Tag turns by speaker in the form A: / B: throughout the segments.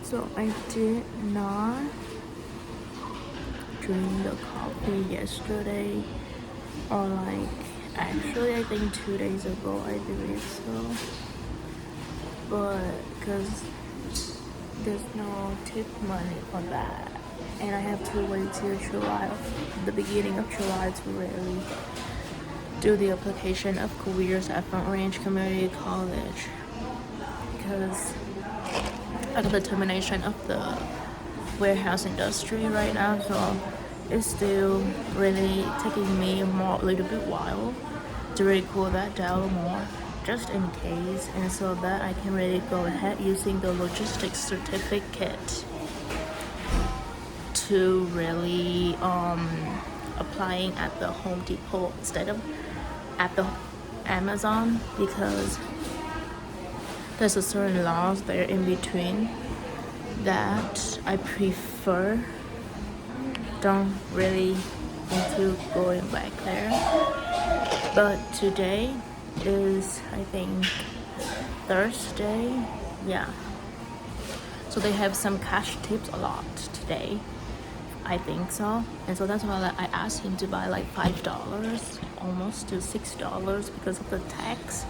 A: So I did not drink the coffee yesterday, or like actually I think 2 days ago I believe so, but because there's no tip money for that, and I have to wait till July, the beginning of July, to really do the application of careers at Front Range Community College, because I got the termination of the warehouse industry right now, so it's still really taking me a little bit while to really cool that down more, just in case, and so that I can really go ahead using the logistics certificate to really applying at the Home Depot instead of at the Amazon, because there's a certain laws there in between that I prefer. Don't really into going back there. But today is, I think, Thursday. Yeah. So they have some cash tips a lot today. I think so. And so that's why I asked him to buy like $5, almost to $6 because of the tax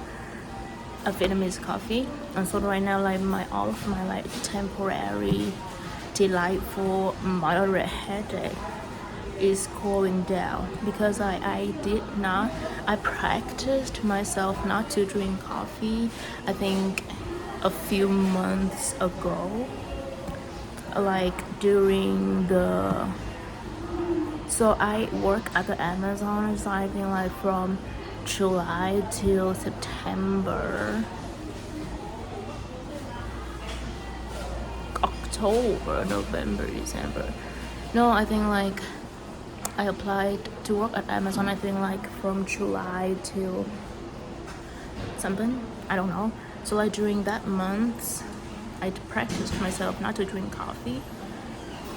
A: of Vietnamese coffee. And so right now, like all of my like temporary delightful moderate headache is cooling down, because I practiced myself not to drink coffee, I think a few months ago, like during the, so I work at the Amazon, so I think like from July till September, October, November, December. No, I think like I applied to work at Amazon, I think like from July till something, I don't know. So like during that month, I practiced myself not to drink coffee,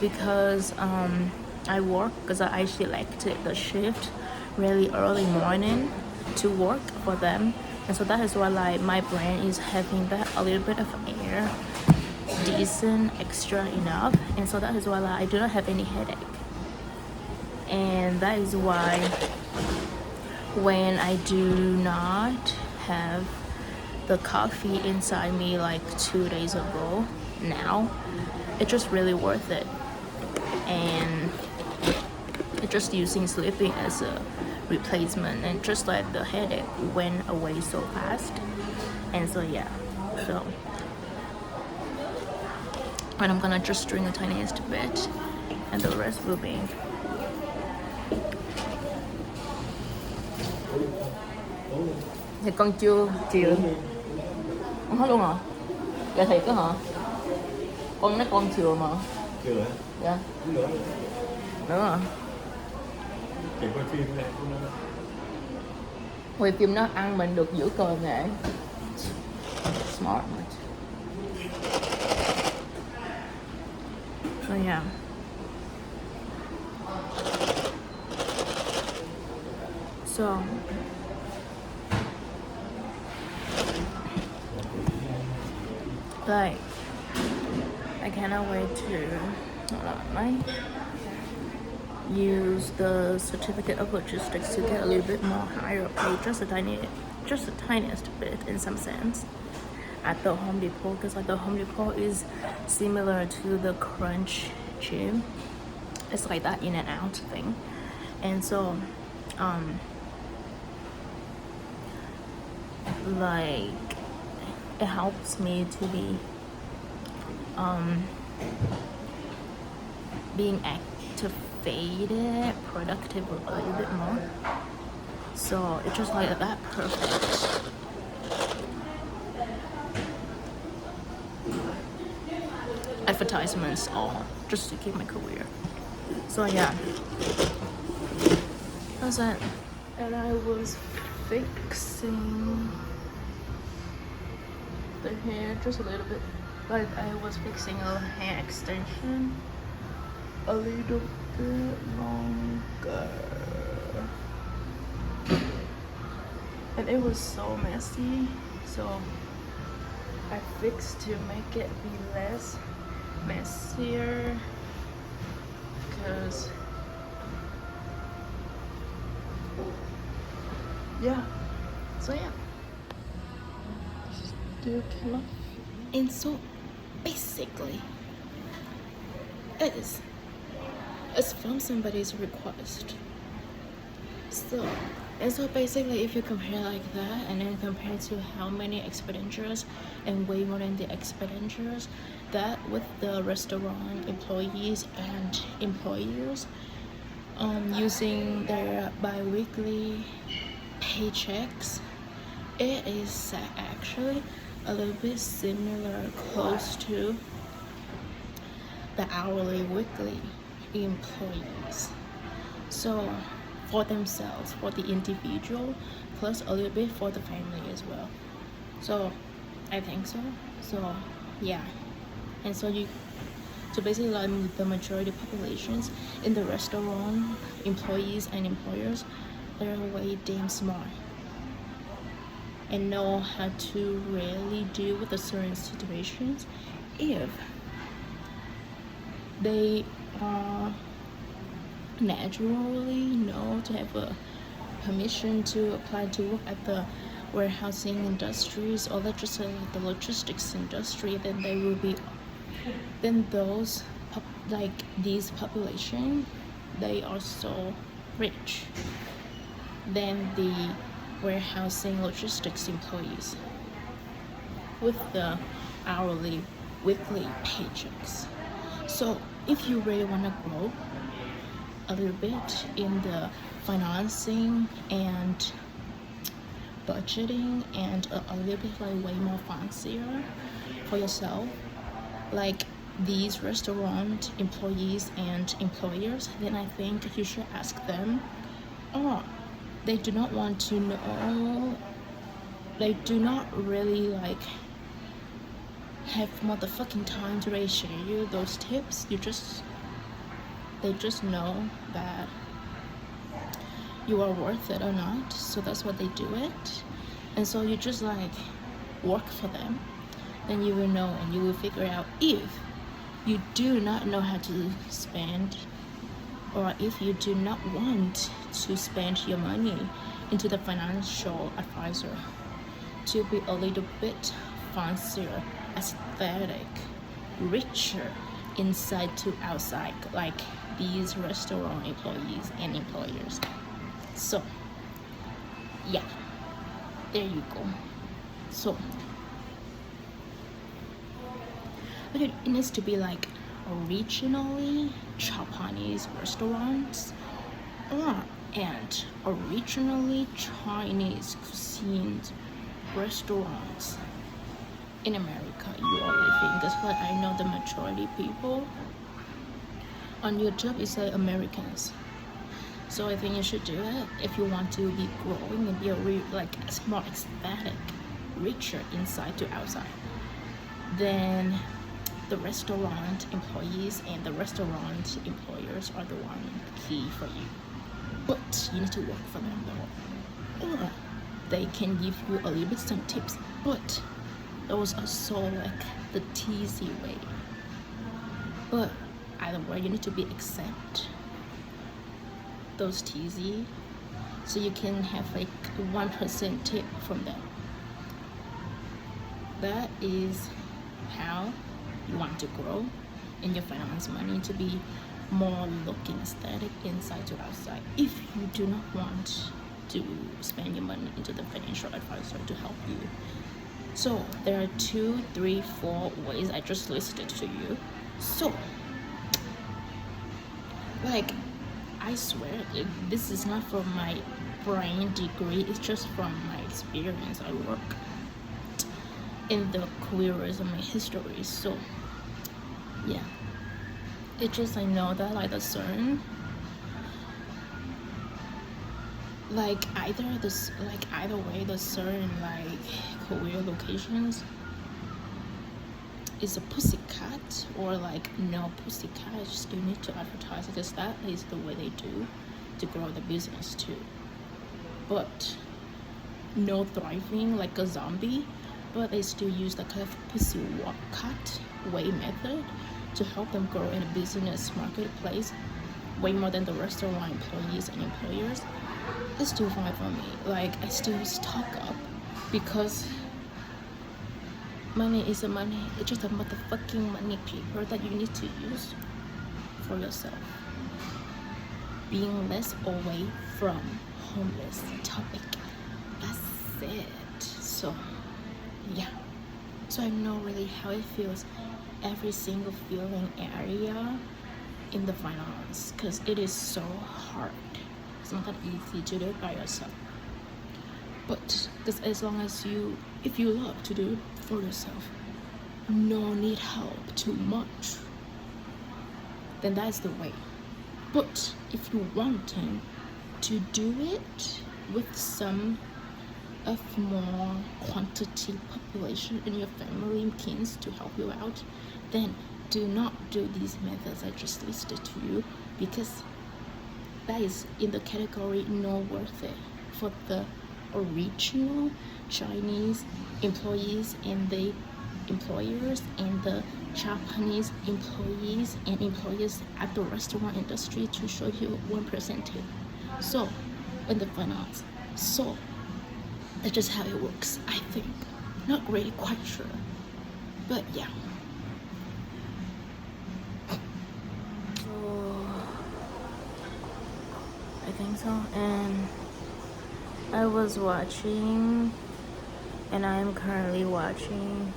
A: because I work, because I selected the shift really early morning to work for them, and so that is why like my brain is having that a little bit of air decent extra enough, and so that is why like, I do not have any headache. And that is why when I do not have the coffee inside me like 2 days ago, now it's just really worth it, and it's just using sleeping as a replacement, and just like the headache went away so fast. And so yeah, so and I'm gonna just drink the tiniest bit, and the rest will be thì con chưa chịu. Con hết luôn hả? Dạ thiệt đó hả? Con nói con chừa mà.
B: Chưa hả?
A: Dạ.
B: Nữa.
A: Nữa hả?
B: Chị coi phim này.
A: Quay phim nó ăn mình được giữ cờ nghệ. Smart. So yeah. So like I cannot wait to use the certificate of logistics to get a little bit more higher pay, just the tiniest bit in some sense, at the Home Depot, because like the Home Depot is similar to the Crunch gym. It's like that in and out thing, and so like it helps me to be being activated, productive a little bit more. So it's just like that perfect. Advertisements all just to keep my career. So yeah, that's it. And I was fixing the hair just a little bit, like I was fixing a hair extension a little bit longer, and it was so messy, so I fixed to make it be less fancier because yeah. So yeah, still cannot. And so basically, it's from somebody's request. So, and so basically, if you compare like that, and then compare to how many expenditures and way more than the expenditures, that with the restaurant employees and employers, using their bi-weekly paychecks, it is actually a little bit similar, close to the hourly weekly employees. So for themselves, for the individual, plus a little bit for the family as well. So I think so. So yeah, and so basically like the majority populations in the restaurant, employees and employers, they're way damn smart and know how to really deal with the certain situations if they naturally know to have a permission to apply to work at the warehousing industries or just like the logistics industry, then they will be, then those like these population, they are so rich than the warehousing logistics employees with the hourly weekly paychecks. So if you really want to grow a little bit in the financing and budgeting and a little bit like way more fancier for yourself, like these restaurant employees and employers, then I think you should ask them, or they do not want to know, they do not really like have motherfucking time to really share you those tips. They just know that you are worth it or not, so that's what they do it. And so you just like work for them, then you will know and you will figure out if you do not know how to spend, or if you do not want to spend your money into the financial advisor to be a little bit fancier, aesthetic, richer inside to outside, like these restaurant employees and employers. So yeah, there you go. So but it needs to be like originally Japanese restaurants and originally Chinese cuisine restaurants in America you are living. That's why I know the majority people on YouTube is like Americans. So I think you should do it if you want to be growing and be a like more aesthetic, richer inside to outside. Then the restaurant employees and the restaurant employers are the one key for you. But you need to work for them though. Or they can give you a little bit some tips, but those are so like the teasy way. But either way, you need to be accept those teasy, so you can have like 1% tip from them. That is how you want to grow in your finance money, to be more looking aesthetic inside to outside. If you do not want to spend your money into the financial advisor to help you, so there are 2, 3, 4 ways I just listed to you. So like I swear this is not from my brain degree, it's just from my experience. I work in the careers and my history. So yeah, it just I know that like the certain like either way the certain like career locations is a pussycat or like no pussycat. You just you need to advertise because that is the way they do to grow the business too. But no thriving like a zombie, but they still use the kind of pussy cat way method to help them grow in a business marketplace way more than the restaurant employees and employers, it's still fine for me. Like, I still stock up because money is a money. It's just a motherfucking money paper that you need to use for yourself. Being less away from homeless topic. That's it. So, yeah. So I know really how it feels every single feeling area in the finance, because it is so hard. It's not that easy to do it by yourself. But because as long as if you love to do it for yourself, no need help too much, then that's the way. But if you want to do it with some of more quantity population in your family and teens to help you out, then do not do these methods I just listed to you, because that is in the category not worth it for the original Chinese employees and the employers and the Japanese employees and employers at the restaurant industry to show you 1% tip. So in the finance, so that's just how it works, I think. Not really quite sure, but yeah. I think so. And I was watching, and I am currently watching,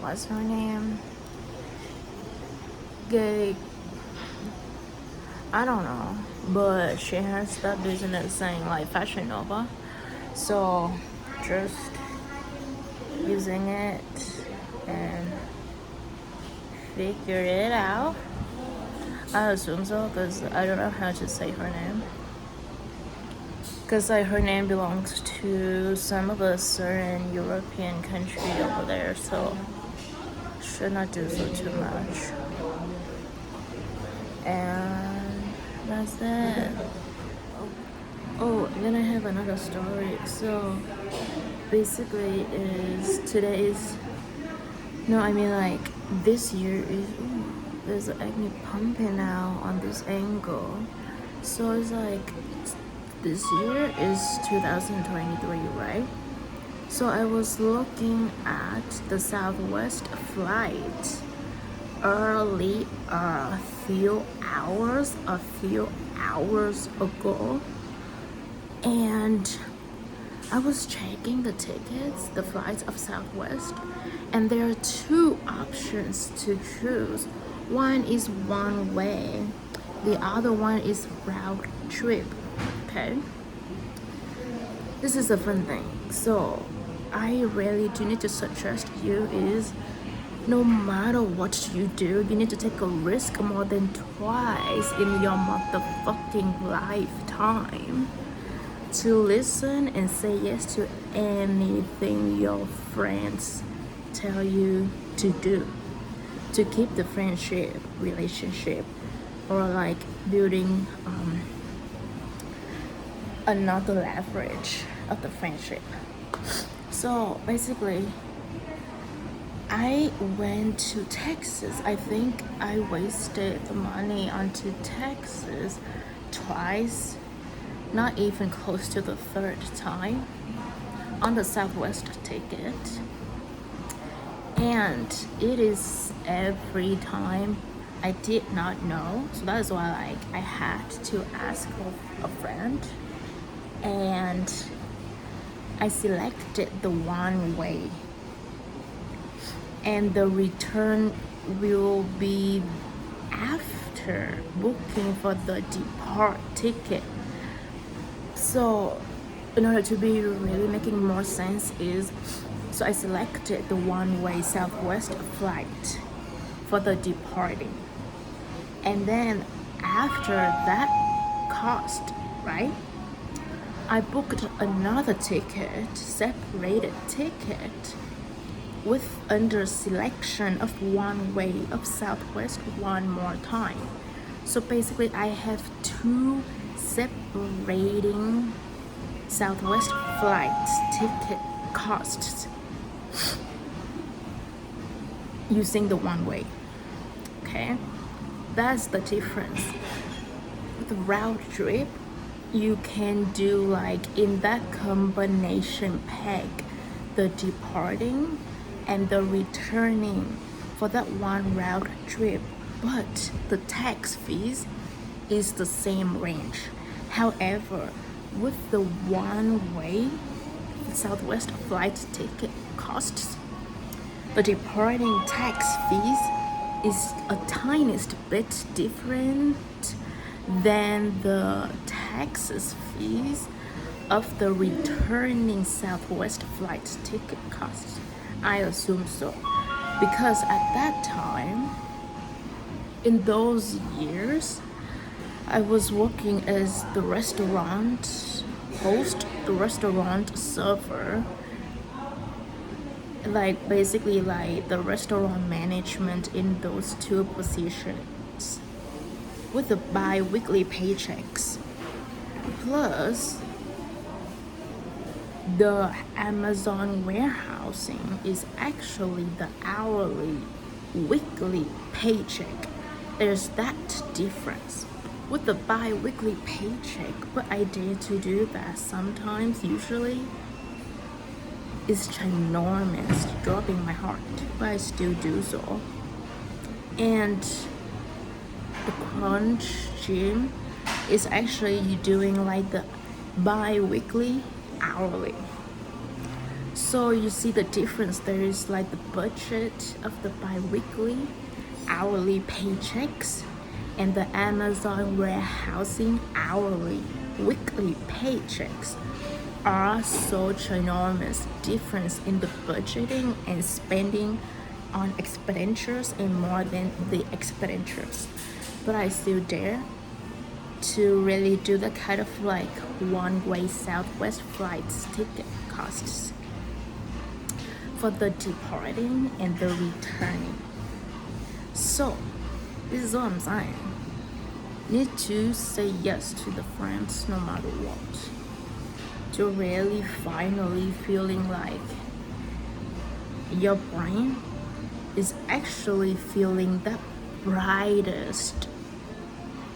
A: what's her name? Gay, I don't know, but she has that business saying like Fashion Nova, so just using it and figure it out. I assume so, because I don't know how to say her name, because like her name belongs to some of a certain European country over there, so should not do so too much. And that's it. Oh, and then I have another story. So basically this year is there's acne pumping out on this angle. So it's like this year is 2023, right? So I was looking at the Southwest flight early a few hours ago, and I was checking the tickets, the flights of Southwest, and there are two options to choose. One is one way, the other one is round trip. Okay, this is a fun thing. So I really do need to suggest you is, no matter what you do, you need to take a risk more than twice in your motherfucking lifetime to listen and say yes to anything your friends tell you to do, to keep the friendship, relationship, or like building another leverage of the friendship. So basically, I went to Texas. I think I wasted the money onto Texas twice, not even close to the third time, on the Southwest ticket. And it is every time I did not know. So that is why I had to ask a friend, and I selected the one way. And the return will be after booking for the depart ticket. So in order to be really making more sense so I selected the one-way Southwest flight for the departing. And then after that cost, right, I booked another ticket, separated ticket, with under selection of one way of Southwest one more time. So basically I have two separating Southwest flights ticket costs. using the one way. Okay, that's the difference. The round trip, you can do like in that combination peg, the departing and the returning for that one round trip, but the tax fees is the same range. However, with the one way, the Southwest flight ticket costs, the departing tax fees is a tiniest bit different than the taxes fees of the returning Southwest flight ticket costs. I assume so, because at that time, in those years, I was working as the restaurant host, the restaurant server, like basically like the restaurant management in those two positions with the bi-weekly paychecks. Plus, the Amazon warehousing is actually the hourly, weekly paycheck. There's that difference. With the bi-weekly paycheck, but I dare to do that sometimes, usually, is ginormous, dropping my heart, but I still do so. And the Crunch Gym is actually doing like the bi-weekly, hourly. So you see the difference. There is like the budget of the bi-weekly, hourly paychecks, and the Amazon warehousing hourly, weekly paychecks are such enormous difference in the budgeting and spending on expenditures and more than the expenditures. But I still dare to really do the kind of like one-way Southwest flights ticket costs for the departing and the returning. So this is what I'm saying. Need to say yes to the friends no matter what. To really finally feeling like your brain is actually feeling the brightest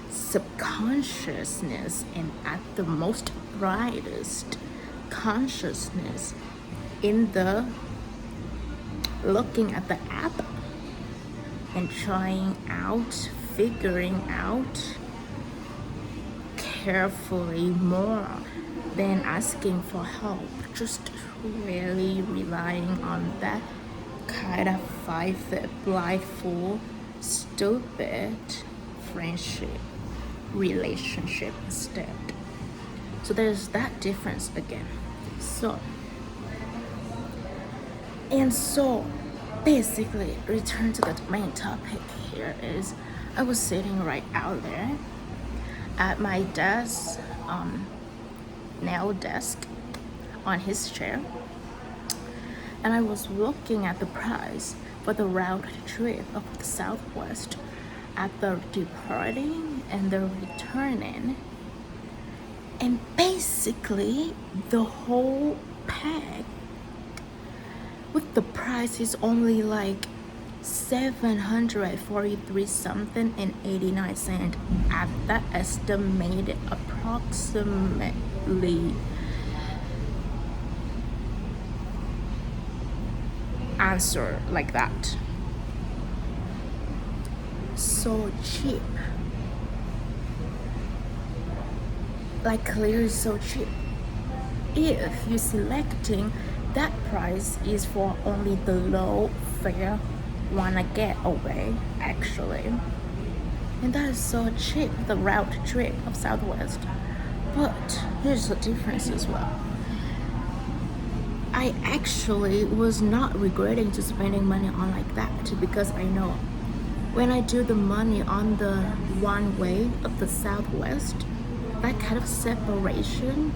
A: subconsciousness and at the most brightest consciousness in the looking at the app and trying out, figuring out carefully more than asking for help, just really relying on that kind of 5-foot blindfold stupid friendship relationship instead. So there's that difference again. So basically, return to the main topic here is I was sitting right out there at my desk, nail desk on his chair, and I was looking at the price for the round trip of the Southwest at the departing and the returning, and basically the whole pack with the price is only like 743 something and 89 cents at that estimated approximately answer like that. So cheap, like clearly so cheap. If you're selecting that price is for only the low fare wanna get away actually, and that is so cheap, the route trip of Southwest. But here's the difference as well. I actually was not regretting to spending money on like that, because I know when I do the money on the one way of the Southwest, that kind of separation,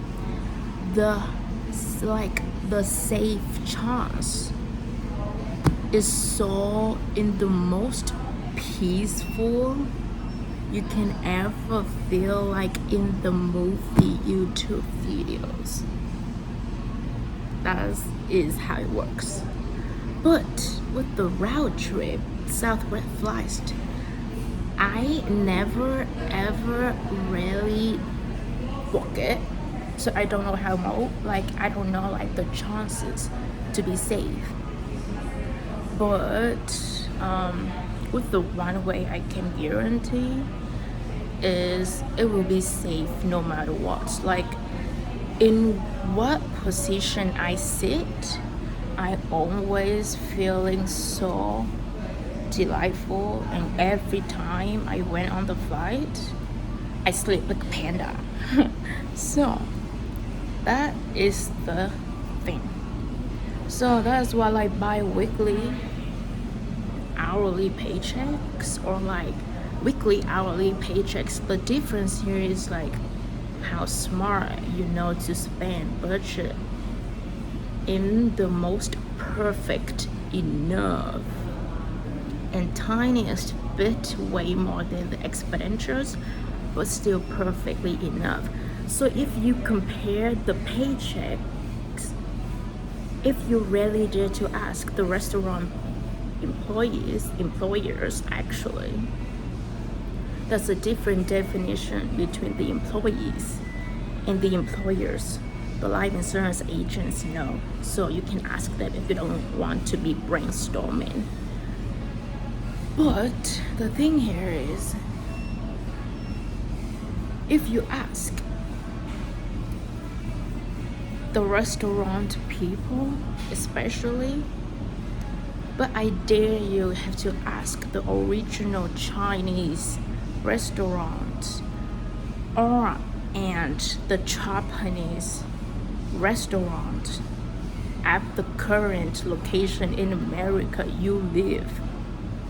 A: the safe chance is so in the most peaceful you can ever feel, like in the movie YouTube videos. That is how it works. But with the round trip, Southwest flights, I never ever really book it, so I don't know how much. Like I don't know like the chances to be safe. But with the one way I can guarantee is it will be safe no matter what. Like in what position I sit, I always feeling so delightful, and every time I went on the flight, I sleep like a panda. So that is the thing. So that's why like bi-weekly hourly paychecks or like weekly hourly paychecks, the difference here is like how smart you know to spend budget in the most perfect enough and tiniest bit way more than the expenditures, but still perfectly enough. So if you compare the paychecks, if you really dare to ask the restaurant employers actually, that's a different definition between the employees and the employers. The life insurance agents know, so you can ask them if you don't want to be brainstorming. But the thing here is, if you ask the restaurant people especially, but I dare you have to ask the original Chinese restaurant and the Japanese restaurant at the current location in America you live,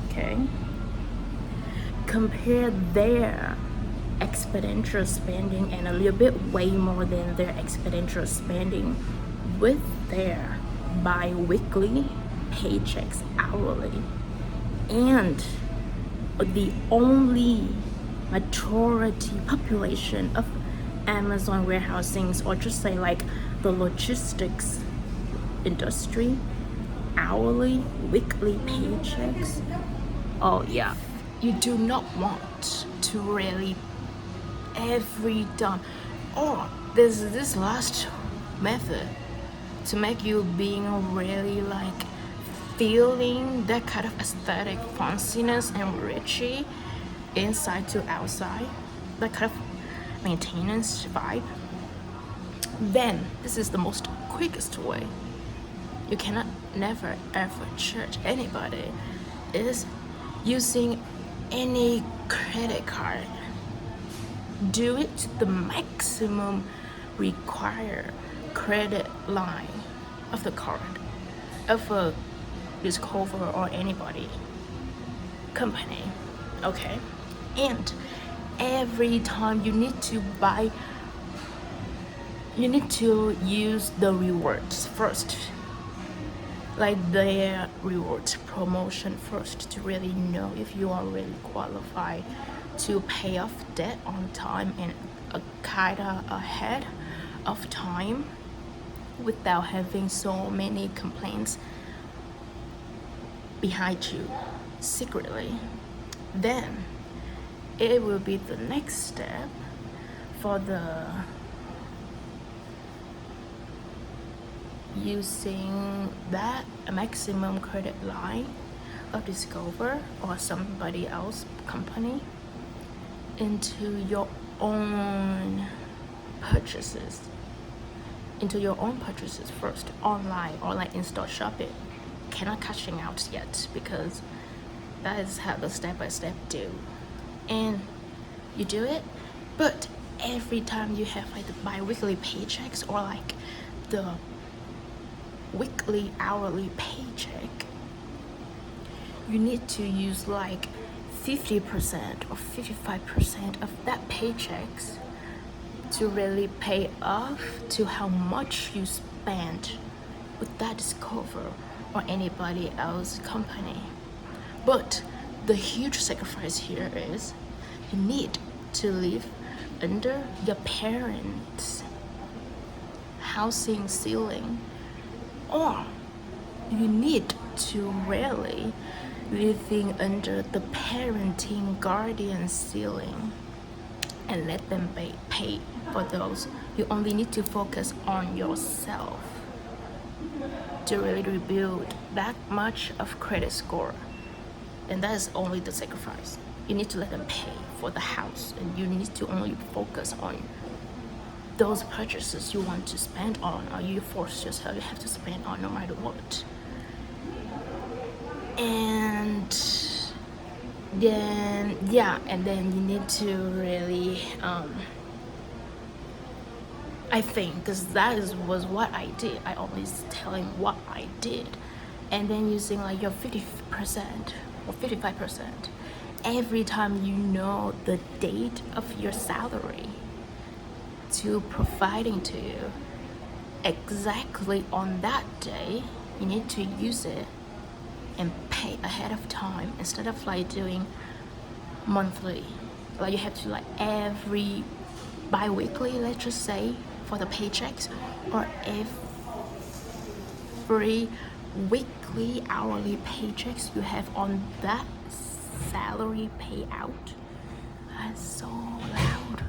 A: okay? Compare their expenditure spending and a little bit way more than their expenditure spending with their bi-weekly paychecks hourly, and the only majority population of Amazon warehousings, or just say like the logistics industry, hourly weekly paychecks. Oh yeah, you do not want to really every time. Or there's this last method to make you being really like feeling that kind of aesthetic fanciness and richy inside to outside, that kind of maintenance vibe. Then this is the most quickest way. You cannot never ever charge anybody is using any credit card. Do it to the maximum required credit line of the card of a Discover or anybody company, okay? And every time you need to buy, you need to use the rewards first, like their rewards promotion first, to really know if you are really qualified to pay off debt on time and kinda ahead of time without having so many complaints behind you secretly. Then it will be the next step for the using that maximum credit line of Discover or somebody else company into your own purchases first, online or like in-store shopping. Cannot cashing out yet because that is how the step-by-step do, and you do it. But every time you have like the bi-weekly paychecks or like the weekly hourly paycheck, you need to use like 50% or 55% of that paychecks to really pay off to how much you spend with that Discover or anybody else company. But the huge sacrifice here is you need to live under your parents' housing ceiling, or you need to really living under the parenting guardian ceiling and let them pay for those. You only need to focus on yourself to really rebuild that much of credit score. And that is only the sacrifice. You need to let them pay for the house, and you need to only focus on those purchases you want to spend on, or you force yourself you have to spend on no matter what. And then and then you need to really I think, because was what I did. I always tell him what I did, and then using like your 50% or 55% every time you know the date of your salary to providing to you exactly on that day. You need to use it and pay ahead of time instead of like doing monthly. Like you have to like every bi-weekly, let's just say, for the paychecks, or every weekly hourly paychecks you have on that salary payout. That's so loud.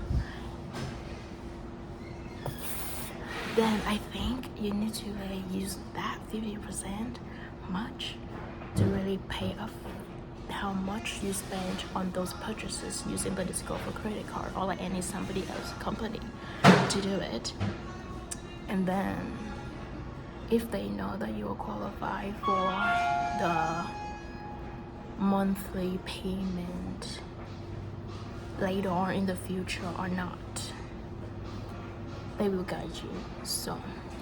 A: Then I think you need to really use that 50% much to really pay off how much you spend on those purchases using the Discover credit card or like any somebody else company to do it. And then if they know that you will qualify for the monthly payment later on in the future or not, they will guide you. So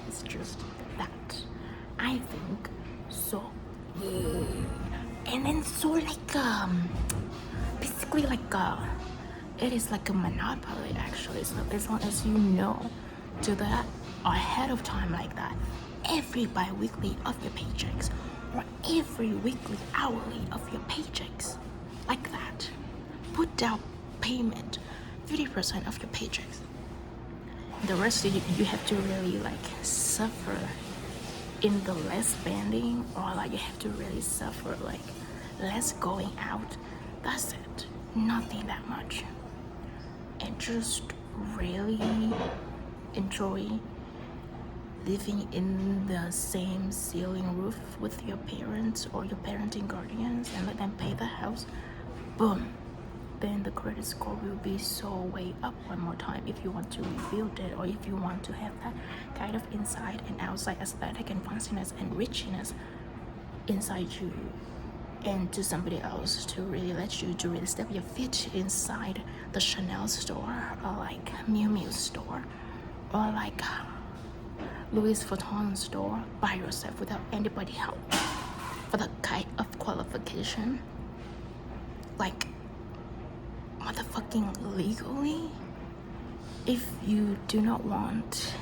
A: it's just that, I think. So yeah. And then so like basically like it is like a monopoly actually. So as long as you know do that ahead of time like that, every bi-weekly of your paychecks or every weekly hourly of your paychecks, like that, put down payment 50% of your paychecks. The rest you have to really like suffer in the less spending, or like you have to really suffer like less going out. That's it, nothing that much. And just really enjoy living in the same ceiling roof with your parents or your parenting guardians and let them pay the house. Boom, then the credit score will be so way up one more time if you want to rebuild it, or if you want to have that kind of inside and outside aesthetic and fanciness and richness inside you, and to somebody else to really let you to really step your feet inside the Chanel store or like Miu Miu store or like Louis Vuitton store by yourself without anybody help for that kind of qualification, like motherfucking legally. If you do not want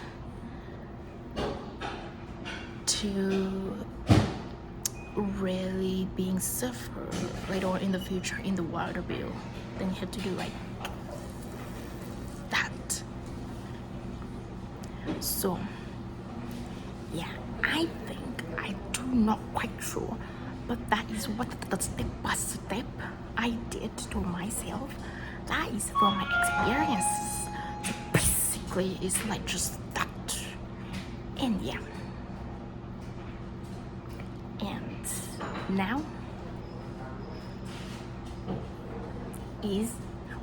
A: to really being suffered later on in the future in the water bill, then you have to do like that. So yeah, I think, I do not quite sure, but that is what the step by step I did to myself. That is from my experiences. So basically it's like just that. And yeah, and now is,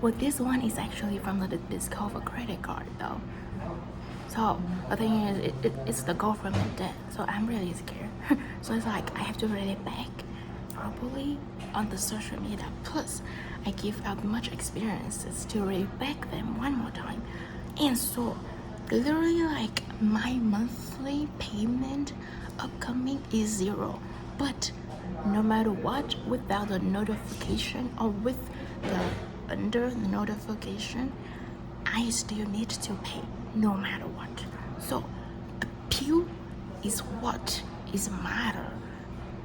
A: well, this one is actually from the Discover credit card though. So the thing is, it's the government debt, so I'm really scared. So it's like I have to really beg properly on the social media. Plus, I give out much experiences to really beg them one more time. And so, literally like my monthly payment upcoming is 0. But no matter what, without the notification or with the under the notification, I still need to pay no matter what. So the pill is what is matter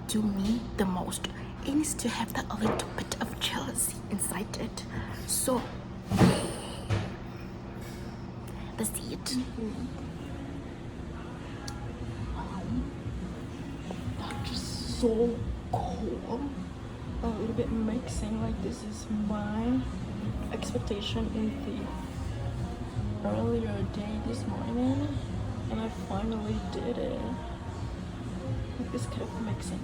A: to me the most. It needs to have that a little bit of jealousy inside it. So that's it. Just
C: so cool. A little bit mixing, like this is my expectation in the earlier day this morning, and I finally did it. Like this kept mixing.